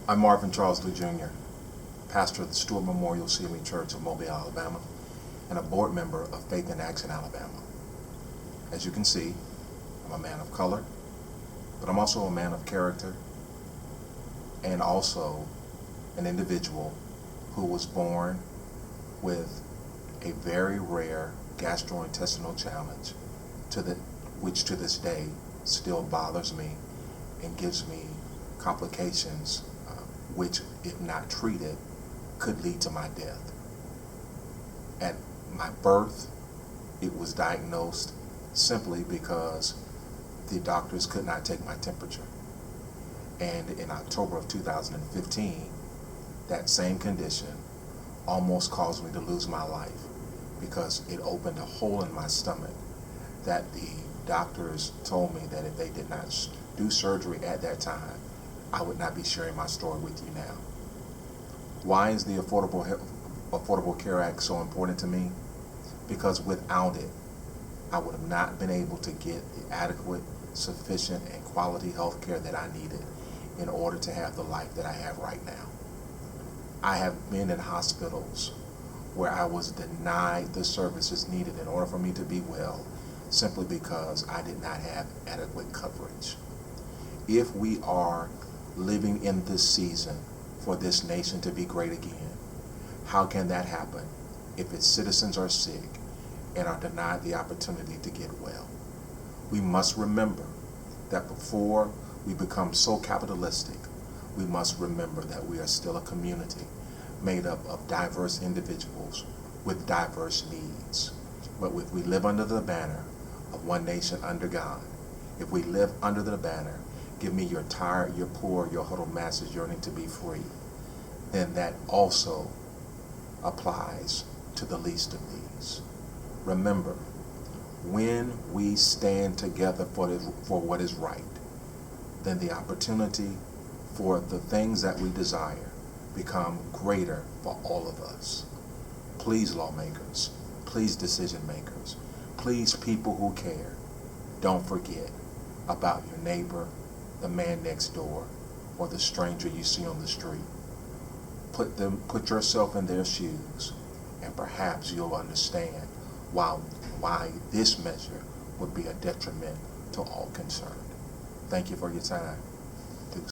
I'm Marvin Charles Lue Jr., pastor of the Stewart Memorial CME Church of Mobile, Alabama, and a board member of Faith in Action, Alabama. As you can see, I'm a man of color, but I'm also a man of character and also an individual who was born with a very rare gastrointestinal challenge which to this day still bothers me and gives me complications which, if not treated, could lead to my death. At my birth, it was diagnosed simply because the doctors could not take my temperature. And in October of 2015, that same condition almost caused me to lose my life because it opened a hole in my stomach that the doctors told me that if they did not do surgery at that time, I would not be sharing my story with you now. Why is the Affordable Care Act so important to me? Because without it, I would have not been able to get the adequate, sufficient, and quality health care that I needed in order to have the life that I have right now. I have been in hospitals where I was denied the services needed in order for me to be well, simply because I did not have adequate coverage. If we are living in this season for this nation to be great again, how can that happen if its citizens are sick and are denied the opportunity to get well? We must remember that before we become so capitalistic, we must remember that we are still a community made up of diverse individuals with diverse needs. But if we live under the banner of one nation under God, if we live under the banner, give me your tired, your poor, your huddled masses yearning to be free, then that also applies to the least of these. Remember, when we stand together for what is right, then the opportunity for the things that we desire become greater for all of us. Please, lawmakers, please, decision makers, please, people who care, don't forget about your neighbor, the man next door, or the stranger you see on the street. Put yourself in their shoes, and perhaps you'll understand why this measure would be a detriment to all concerned. Thank you for your time.